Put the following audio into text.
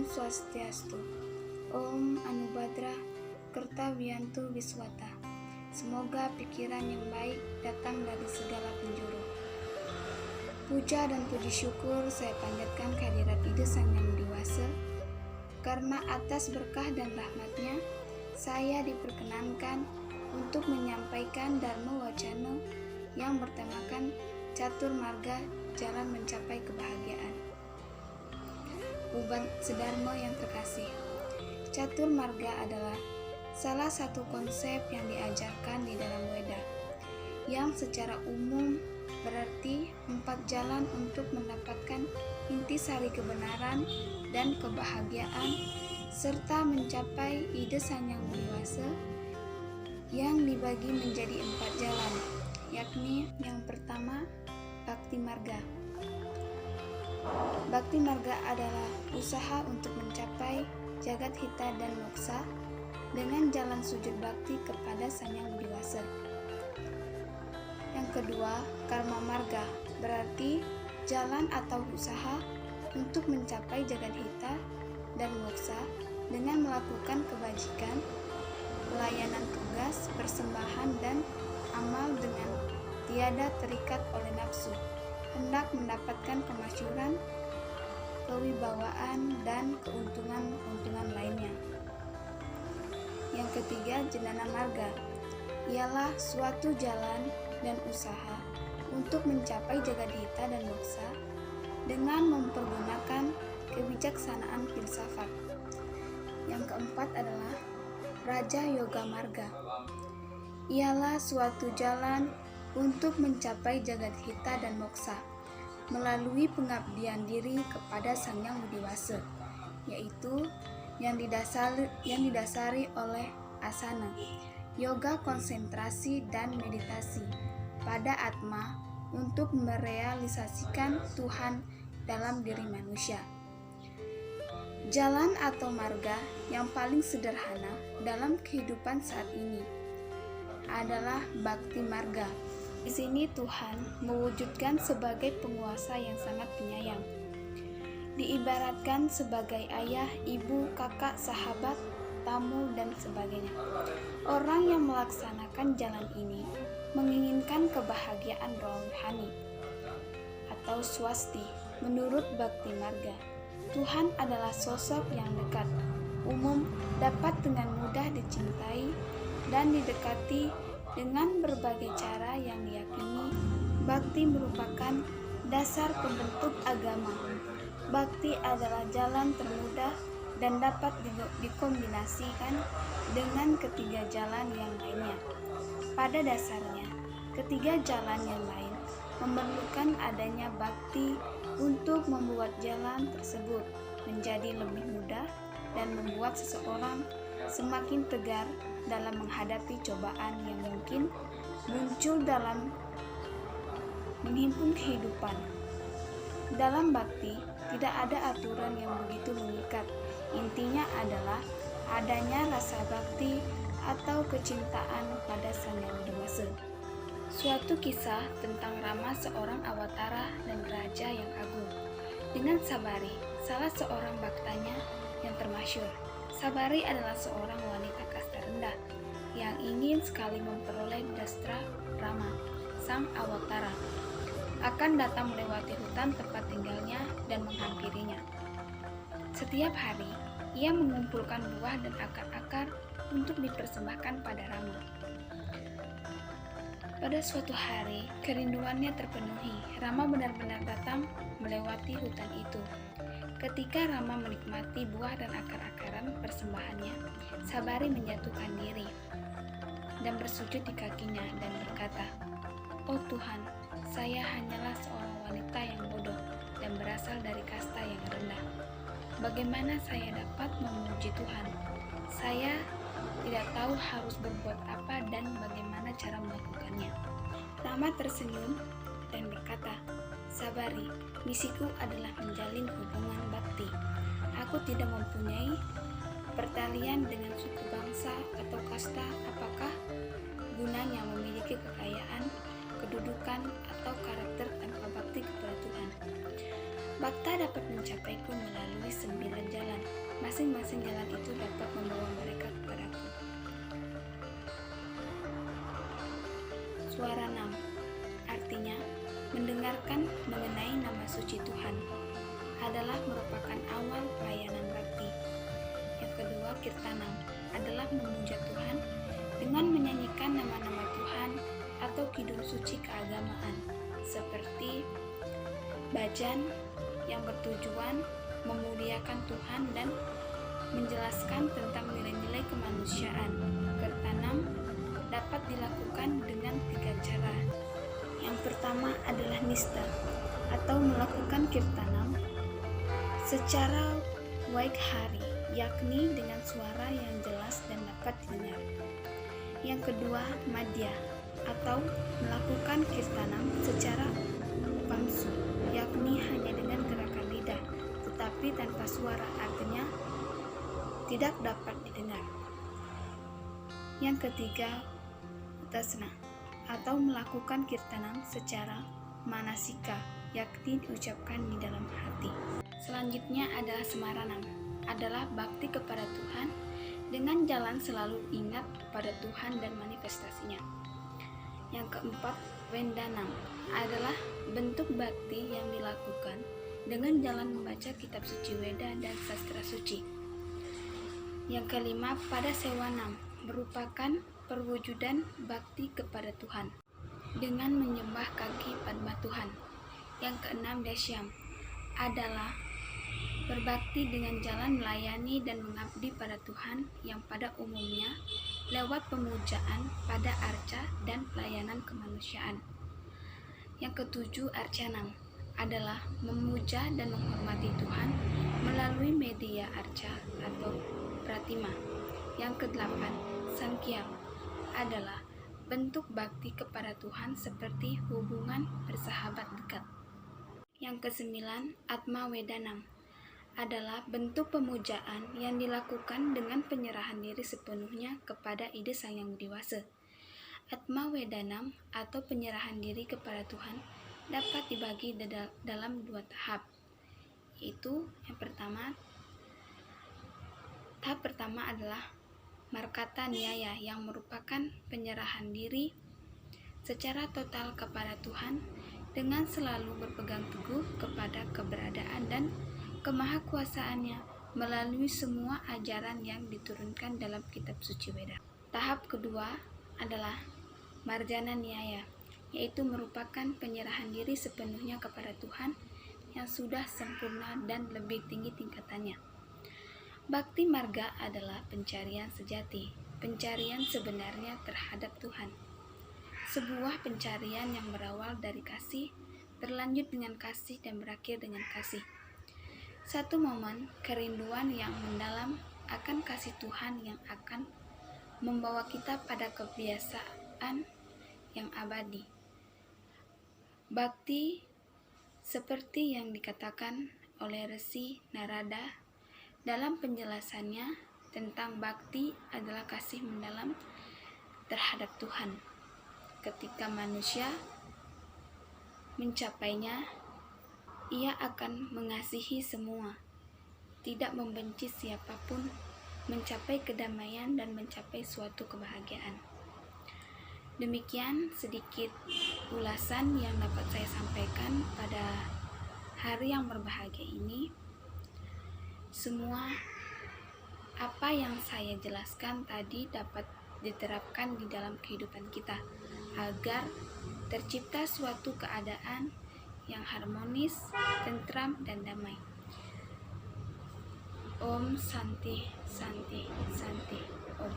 Swastiastu. Om Anubhadra Kertawiyantu Wiswata. Semoga pikiran yang baik datang dari segala penjuru. Puja dan puji syukur saya panjatkan kehadirat Ide Sang Yang Widi-Wasa, karena atas berkah dan rahmatnya saya diperkenankan untuk menyampaikan Dharma Wacana yang bertemakan Catur Marga Jalan Mencapai Kebahagiaan. Uban Sedharma yang terkasih, Catur Marga adalah salah satu konsep yang diajarkan di dalam Weda, yang secara umum berarti 4 jalan untuk mendapatkan intisari kebenaran dan kebahagiaan, serta mencapai ide Sang Yang Widi-Wasa yang dibagi menjadi 4 jalan, yakni yang pertama, Bhakti Marga. Bhakti Marga adalah usaha untuk mencapai jagat hita dan moksa dengan jalan sujud bakti kepada Sang Yang Widi-Wasa. Yang kedua, Karma Marga, berarti jalan atau usaha untuk mencapai jagat hita dan moksa dengan melakukan kebajikan, pelayanan tugas, persembahan, dan amal dengan tiada terikat oleh nafsu, hendak mendapatkan kemasyhuran, kewibawaan, dan keuntungan-keuntungan lainnya. Yang ketiga, Jnana Marga, ialah suatu jalan dan usaha untuk mencapai jagadhita dan moksa dengan mempergunakan kebijaksanaan filsafat. Yang keempat adalah Raja Yoga Marga, ialah suatu jalan untuk mencapai jagadhita dan moksa melalui pengabdian diri kepada Sang Yang Widi-Wasa, yaitu yang didasari oleh asana, yoga konsentrasi dan meditasi pada atma untuk merealisasikan Tuhan dalam diri manusia. Jalan atau marga yang paling sederhana dalam kehidupan saat ini adalah Bhakti Marga. Di sini Tuhan mewujudkan sebagai penguasa yang sangat penyayang. Diibaratkan sebagai ayah, ibu, kakak, sahabat, tamu, dan sebagainya. Orang yang melaksanakan jalan ini menginginkan kebahagiaan rohani atau swasti. Menurut Bhakti Marga, Tuhan adalah sosok yang dekat, umum, dapat dengan mudah dicintai dan didekati dengan berbagai cara yang diyakini. Bhakti merupakan dasar pembentuk agama. Bhakti adalah jalan termudah dan dapat dikombinasikan dengan ketiga jalan yang lainnya. Pada dasarnya, ketiga jalan yang lain memerlukan adanya bhakti untuk membuat jalan tersebut menjadi lebih mudah dan membuat seseorang semakin tegar dalam menghadapi cobaan yang mungkin muncul dalam menghimpun kehidupan. Dalam bhakti, tidak ada aturan yang begitu mengikat. Intinya adalah adanya rasa bakti atau kecintaan pada Sang Yang Widi-Wasa. Suatu kisah tentang Rama, seorang awatara dan raja yang agung, dengan Sabari, salah seorang baktanya yang termasyhur. Sabari adalah seorang wanita kasta rendah yang ingin sekali memperoleh dastra Rama, sang awatara. Akan datang melewati hutan tempat tinggalnya dan menghampirinya. Setiap hari, ia mengumpulkan buah dan akar-akar untuk dipersembahkan pada Rama. Pada suatu hari, kerinduannya terpenuhi. Rama benar-benar datang melewati hutan itu. Ketika Rama menikmati buah dan akar-akaran persembahannya, Sabari menjatuhkan diri dan bersujud di kakinya dan berkata, "Oh Tuhan, saya hanyalah seorang wanita yang bodoh dan berasal dari kasta yang rendah. Bagaimana saya dapat memuji Tuhan? Saya tidak tahu harus berbuat apa dan bagaimana cara melakukannya." Rama tersenyum dan berkata, "Sabari, misiku adalah menjalin hubungan bakti. Aku tidak mempunyai pertalian dengan suku bangsa atau kasta. Apakah gunanya memiliki kekayaan, kedudukan, atau karakter tanpa bakti kepada Tuhan? Bakta dapat mencapaiku melalui 9 jalan. Masing-masing jalan itu dapat membawa mereka kepadaku. Suara Nam artinya mendengarkan mengenai nama suci Tuhan adalah merupakan awal pelayanan bakti. Yang kedua, Kirtanam adalah memuja Tuhan dengan menyanyikan nama-nama Tuhan atau kidung suci keagamaan seperti Bhajan yang bertujuan memuliakan Tuhan dan menjelaskan tentang nilai-nilai kemanusiaan. Kirtanam dapat dilakukan dengan 3 cara. Yang pertama adalah nista atau melakukan kirtanam secara Vaikhari, yakni dengan suara yang jelas dan dapat didengar. Yang kedua, madhya atau melakukan kirtanam secara pamsu, yakni hanya dengan gerakan lidah tetapi tanpa suara, artinya tidak dapat didengar. Yang ketiga, utasna atau melakukan kirtanam secara manasika, yakni diucapkan di dalam hati. Selanjutnya adalah semaranam, adalah bakti kepada Tuhan dengan jalan selalu ingat kepada Tuhan dan manifestasinya. Yang keempat, wendanam adalah bentuk bakti yang dilakukan dengan jalan membaca kitab suci Weda dan sastra suci. Yang kelima, pada sewanam merupakan perwujudan bakti kepada Tuhan dengan menyembah kaki padma Tuhan. Yang keenam, dasyam adalah berbakti dengan jalan melayani dan mengabdi pada Tuhan yang pada umumnya lewat pemujaan pada arca dan pelayanan kemanusiaan. Yang ketujuh, arcanam adalah memuja dan menghormati Tuhan melalui media arca atau pratima. Yang kedelapan, sangkyam adalah bentuk bakti kepada Tuhan seperti hubungan bersahabat dekat. Yang kesembilan, atma wedanam adalah bentuk pemujaan yang dilakukan dengan penyerahan diri sepenuhnya kepada ide Sang Yang Widi Wasa. Atma wedanam atau penyerahan diri kepada Tuhan dapat dibagi dalam 2 tahap, yaitu tahap pertama adalah markata niyaya yang merupakan penyerahan diri secara total kepada Tuhan dengan selalu berpegang teguh kepada keberadaan dan kemahakuasaannya melalui semua ajaran yang diturunkan dalam kitab suci Weda. Tahap kedua adalah marjana niyaya, yaitu merupakan penyerahan diri sepenuhnya kepada Tuhan yang sudah sempurna dan lebih tinggi tingkatannya. Bakti marga adalah pencarian sejati, pencarian sebenarnya terhadap Tuhan. Sebuah pencarian yang berawal dari kasih, berlanjut dengan kasih dan berakhir dengan kasih. Satu momen kerinduan yang mendalam akan kasih Tuhan yang akan membawa kita pada kebiasaan yang abadi. Bakti seperti yang dikatakan oleh Resi Narada dalam penjelasannya tentang bakti adalah kasih mendalam terhadap Tuhan. Ketika manusia mencapainya, ia akan mengasihi semua, tidak membenci siapapun, mencapai kedamaian dan mencapai suatu kebahagiaan. Demikian sedikit ulasan yang dapat saya sampaikan pada hari yang berbahagia ini. Semua apa yang saya jelaskan tadi dapat diterapkan di dalam kehidupan kita agar tercipta suatu keadaan yang harmonis, tentram, dan damai. Om Santi, Santi, Santi, Om.